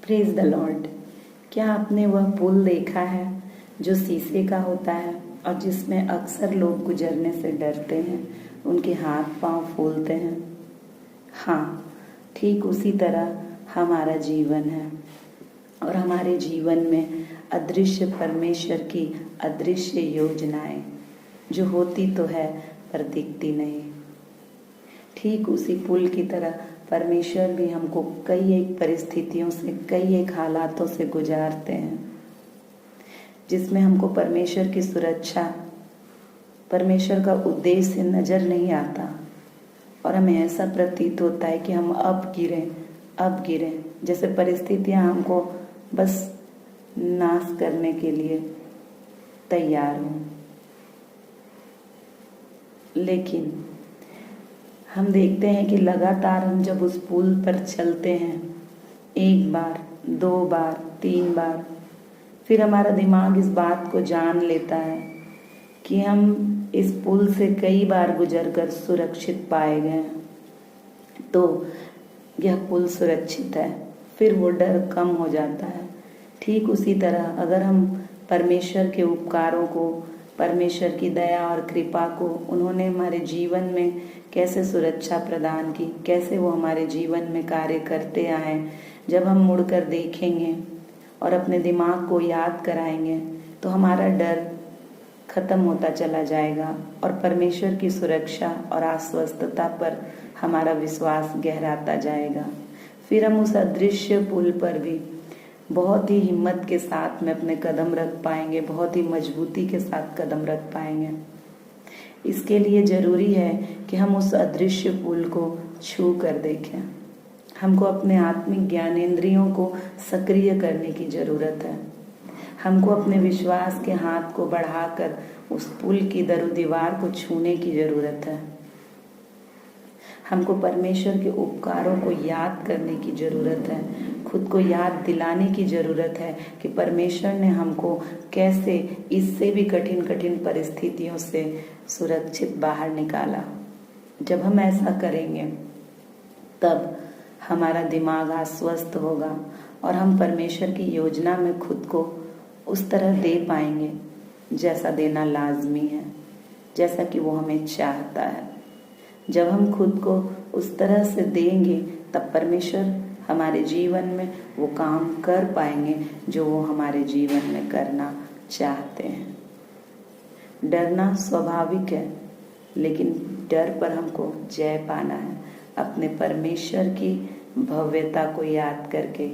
Praise the Lord. क्या आपने वह पुल देखा है जो शीशे का होता है और जिसमें अक्सर लोग गुजरने से डरते हैं, उनके हाथ पांव फूलते हैं? हाँ, ठीक उसी तरह हमारा जीवन है और हमारे जीवन में अदृश्य परमेश्वर की अदृश्य योजनाएं जो होती तो है पर दिखती नहीं। ठीक उसी पुल की तरह परमेश्वर भी हमको कई एक परिस्थितियों से, कई एक हालातों से गुजारते हैं जिसमें हमको परमेश्वर की सुरक्षा, परमेश्वर का उद्देश्य नजर नहीं आता और हमें ऐसा प्रतीत होता है कि हम अब गिरे, जैसे परिस्थितियां हमको बस नाश करने के लिए तैयार हों। लेकिन हम देखते हैं कि लगातार हम जब उस पुल पर चलते हैं, एक बार, दो बार, तीन बार, फिर हमारा दिमाग इस बात को जान लेता है कि हम इस पुल से कई बार गुजरकर सुरक्षित पाए गए, तो यह पुल सुरक्षित है, फिर वो डर कम हो जाता है। ठीक उसी तरह अगर हम परमेश्वर के उपकारों को, परमेश्वर की दया और कृपा को, उन्होंने हमारे जीवन में कैसे सुरक्षा प्रदान की, कैसे वो हमारे जीवन में कार्य करते आए, जब हम मुड़कर देखेंगे और अपने दिमाग को याद कराएंगे तो हमारा डर खत्म होता चला जाएगा और परमेश्वर की सुरक्षा और आश्वस्तता पर हमारा विश्वास गहराता जाएगा। फिर हम उस अदृश्य पुल पर भी बहुत ही हिम्मत के साथ में अपने कदम रख पाएंगे, बहुत ही मजबूती के साथ कदम रख पाएंगे। इसके लिए जरूरी है कि हम उस अदृश्य पुल को छू कर देखें। हमको अपने आत्मिक ज्ञानेंद्रियों को सक्रिय करने की जरूरत है। हमको अपने विश्वास के हाथ को बढ़ाकर उस पुल की दीवार को छूने की जरूरत है। हमको परमेश्वर के उपकारों को याद करने की जरूरत है, खुद को याद दिलाने की जरूरत है कि परमेश्वर ने हमको कैसे इससे भी कठिन कठिन परिस्थितियों से सुरक्षित बाहर निकाला। जब हम ऐसा करेंगे तब हमारा दिमाग आश्वस्त होगा और हम परमेश्वर की योजना में खुद को उस तरह दे पाएंगे जैसा देना लाजमी है, जैसा कि वो हमें चाहता है। जब हम खुद को उस तरह से देंगे तब परमेश्वर हमारे जीवन में वो काम कर पाएंगे जो वो हमारे जीवन में करना चाहते हैं। डरना स्वाभाविक है, लेकिन डर पर हमको जय पाना है, अपने परमेश्वर की भव्यता को याद करके।